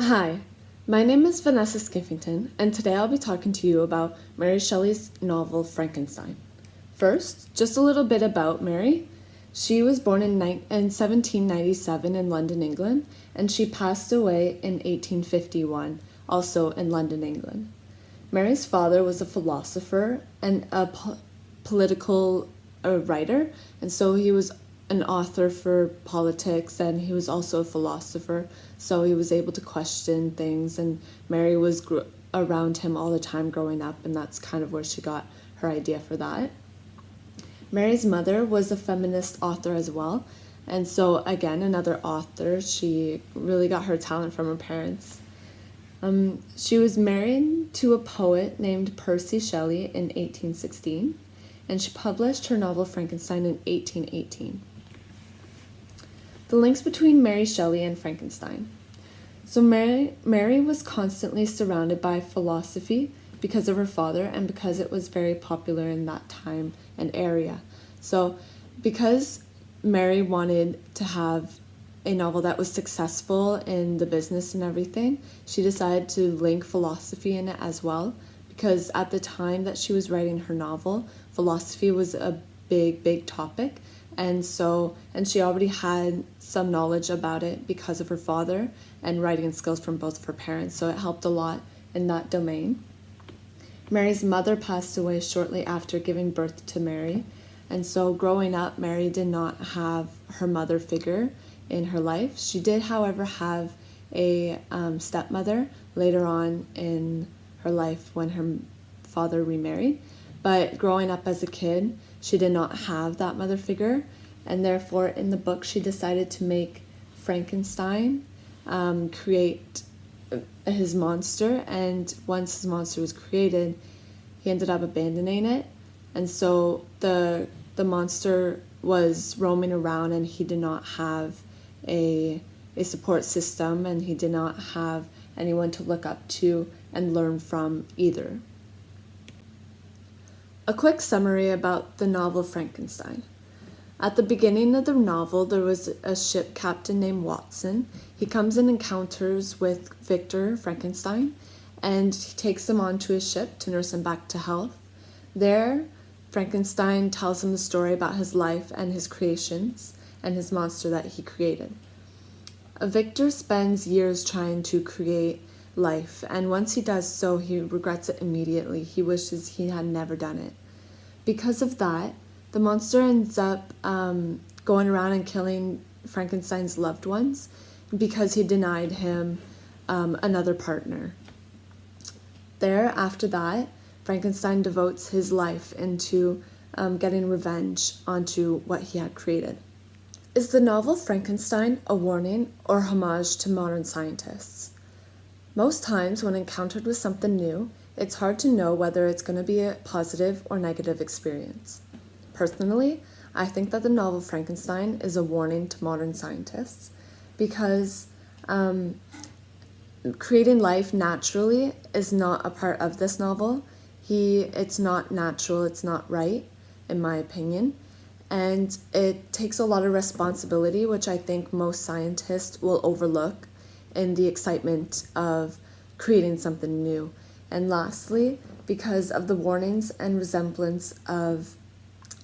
Hi, my name is Vanessa Skiffington, and today I'll be talking to you about Mary Shelley's novel Frankenstein. First, just a little bit about Mary. She was born in 1797 in London, England, and she passed away in 1851, also in London, England. Mary's father was a philosopher and a political writer, and so he was an author for politics, and he was also a philosopher, so he was able to question things, and Mary was around him all the time growing up, and that's kind of where she got her idea for that. Mary's mother was a feminist author as well, and so again, another author. She really got her talent from her parents. She was married to a poet named Percy Shelley in 1816, and she published her novel Frankenstein in 1818. The links between Mary Shelley and Frankenstein. So Mary was constantly surrounded by philosophy because of her father and because it was very popular in that time and area. So because Mary wanted to have a novel that was successful in the business and everything, she decided to link philosophy in it as well, because at the time that she was writing her novel, philosophy was a big topic, and she already had some knowledge about it because of her father and writing skills from both of her parents, so it helped a lot in that domain. Mary's mother passed away shortly after giving birth to Mary, and so growing up, Mary did not have her mother figure in her life. She did, however, have a stepmother later on in her life when her father remarried, but growing up as a kid, she did not have that mother figure, and therefore in the book she decided to make Frankenstein, create his monster, and once his monster was created, he ended up abandoning it, and so the monster was roaming around, and he did not have a support system, and he did not have anyone to look up to and learn from either. A quick summary about the novel Frankenstein. At the beginning of the novel, there was a ship captain named Watson. He comes and encounters with Victor Frankenstein, and he takes him onto his ship to nurse him back to health. There, Frankenstein tells him the story about his life and his creations and his monster that he created. Victor spends years trying to create life, and once he does so, he regrets it immediately. He wishes he had never done it. Because of that, the monster ends up going around and killing Frankenstein's loved ones because he denied him another partner. After that, Frankenstein devotes his life into getting revenge onto what he had created. Is the novel Frankenstein a warning or homage to modern scientists? Most times when encountered with something new, it's hard to know whether it's going to be a positive or negative experience. Personally, I think that the novel Frankenstein is a warning to modern scientists because creating life naturally is not a part of this novel. It's not natural, it's not right, in my opinion, and it takes a lot of responsibility, which I think most scientists will overlook in the excitement of creating something new. And lastly, because of the warnings and resemblance of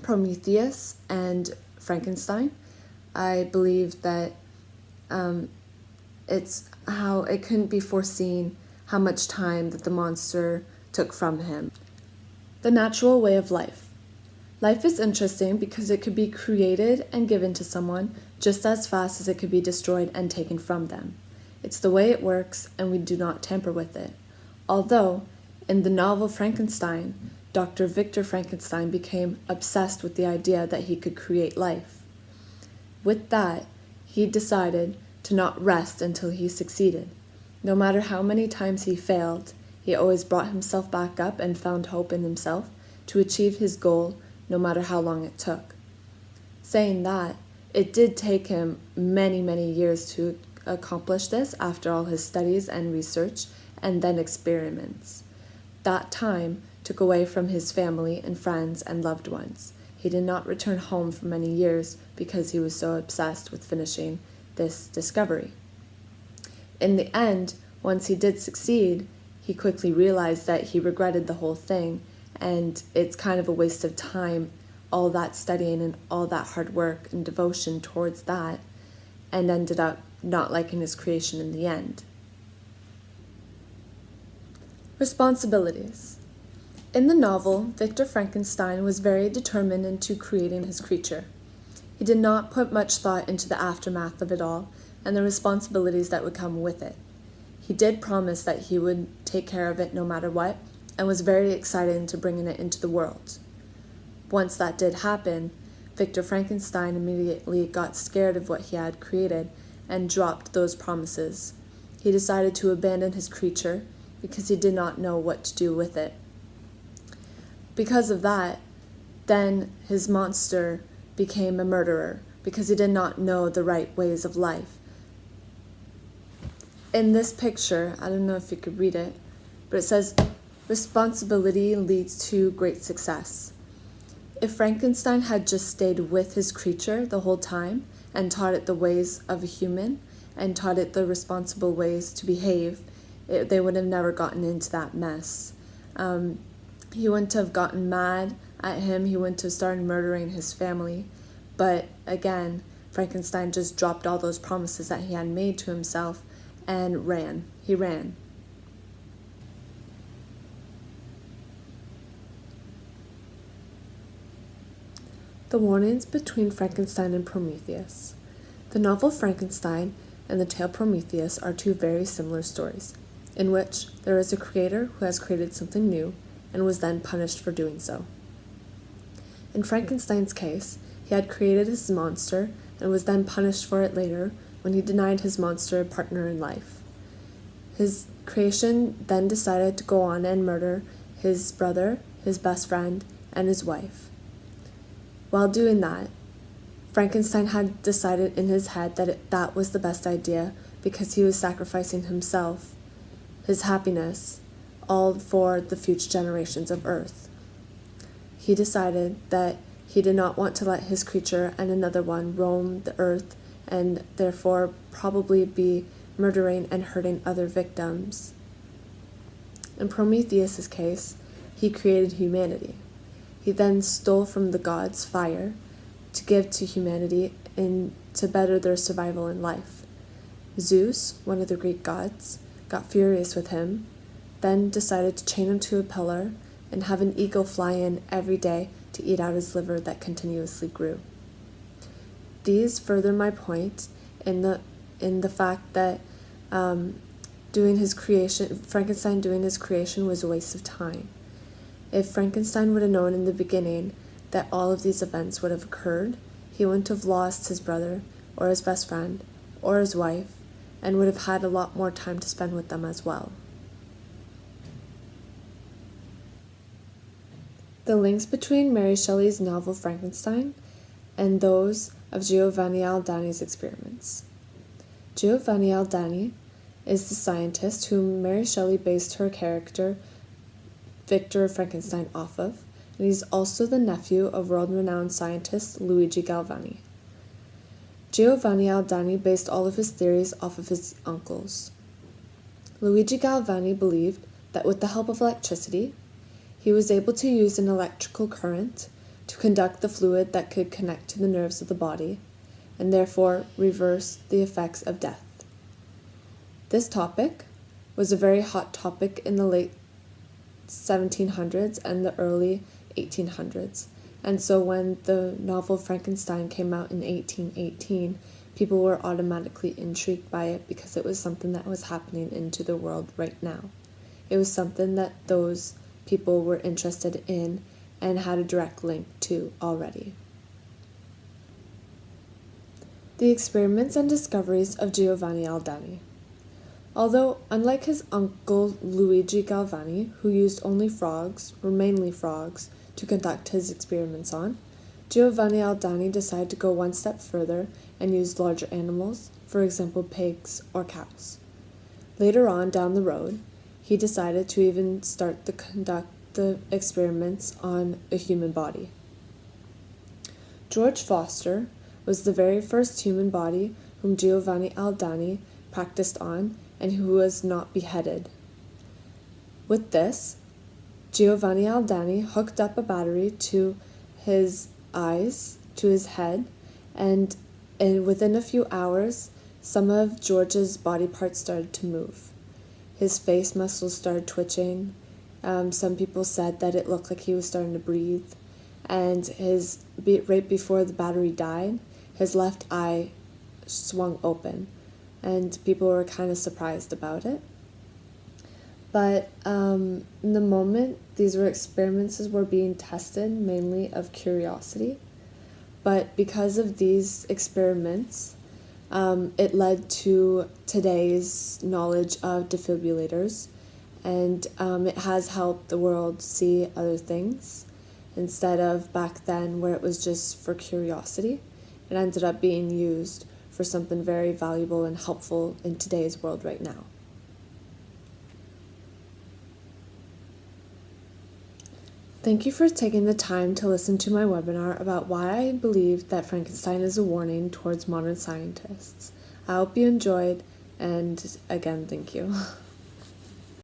Prometheus and Frankenstein, I believe that it's how it couldn't be foreseen how much time that the monster took from him. The natural way of life. Life is interesting because it could be created and given to someone just as fast as it could be destroyed and taken from them. It's the way it works, and we do not tamper with it. Although, in the novel Frankenstein, Dr. Victor Frankenstein became obsessed with the idea that he could create life. With that, he decided to not rest until he succeeded. No matter how many times he failed, he always brought himself back up and found hope in himself to achieve his goal, no matter how long it took. Saying that, it did take him many years to accomplish this after all his studies and research and then experiments. That time took away from his family and friends and loved ones. He did not return home for many years because he was so obsessed with finishing this discovery. In the end, Once he did succeed, he quickly realized that he regretted the whole thing, and it's kind of a waste of time, all that studying and all that hard work and devotion towards that, and ended up not liking his creation in the end. Responsibilities. In the novel, Victor Frankenstein was very determined into creating his creature. He did not put much thought into the aftermath of it all and the responsibilities that would come with it. He did promise that he would take care of it no matter what, and was very excited into bringing it into the world. Once that did happen, Victor Frankenstein immediately got scared of what he had created and dropped those promises. He decided to abandon his creature because he did not know what to do with it. Because of that, then his monster became a murderer because he did not know the right ways of life. In this picture, I don't know if you could read it, but it says, "Responsibility leads to great success." If Frankenstein had just stayed with his creature the whole time and taught it the ways of a human and taught it the responsible ways to behave, they would have never gotten into that mess. He wouldn't have gotten mad at him, he wouldn't have started murdering his family. But again, Frankenstein just dropped all those promises that he had made to himself and ran. He ran. The warnings between Frankenstein and Prometheus. The novel Frankenstein and the tale Prometheus are two very similar stories, in which there is a creator who has created something new and was then punished for doing so. In Frankenstein's case, he had created his monster and was then punished for it later when he denied his monster a partner in life. His creation then decided to go on and murder his brother, his best friend, and his wife. While doing that, Frankenstein had decided in his head that that was the best idea because he was sacrificing himself, his happiness, all for the future generations of Earth. He decided that he did not want to let his creature and another one roam the Earth and therefore probably be murdering and hurting other victims. In Prometheus' case, he created humanity. He then stole from the gods fire to give to humanity to better their survival in life. Zeus, one of the Greek gods, got furious with him, then decided to chain him to a pillar and have an eagle fly in every day to eat out his liver that continuously grew. These further my point in the fact that Frankenstein doing his creation was a waste of time. If Frankenstein would have known in the beginning that all of these events would have occurred, he wouldn't have lost his brother or his best friend or his wife and would have had a lot more time to spend with them as well. The links between Mary Shelley's novel Frankenstein and those of Giovanni Aldani's experiments. Giovanni Aldani is the scientist whom Mary Shelley based her character Victor Frankenstein off of, and he's also the nephew of world-renowned scientist Luigi Galvani. Giovanni Aldani based all of his theories off of his uncles. Luigi Galvani believed that with the help of electricity, he was able to use an electrical current to conduct the fluid that could connect to the nerves of the body, and therefore reverse the effects of death. This topic was a very hot topic in the late 1700s and the early 1800s, and so when the novel Frankenstein came out in 1818, people were automatically intrigued by it because it was something that was happening into the world right now. It was something that those people were interested in and had a direct link to already. The experiments and discoveries of Giovanni Aldani. Although, unlike his uncle Luigi Galvani, who used only frogs, or mainly frogs, to conduct his experiments on, Giovanni Aldani decided to go one step further and use larger animals, for example pigs or cows. Later on down the road, he decided to even start to conduct the experiments on a human body. George Foster was the very first human body whom Giovanni Aldani practiced on and who was not beheaded. With this, Giovanni Aldani hooked up a battery to his eyes, to his head, and within a few hours, some of George's body parts started to move. His face muscles started twitching. Some people said that it looked like he was starting to breathe. And right before the battery died, his left eye swung open. And people were kind of surprised about it. But in the moment, these were experiments that were being tested, mainly of curiosity. But because of these experiments, it led to today's knowledge of defibrillators, and it has helped the world see other things instead of back then where it was just for curiosity. It ended up being used for something very valuable and helpful in today's world right now. Thank you for taking the time to listen to my webinar about why I believe that Frankenstein is a warning towards modern scientists. I hope you enjoyed, and again, thank you.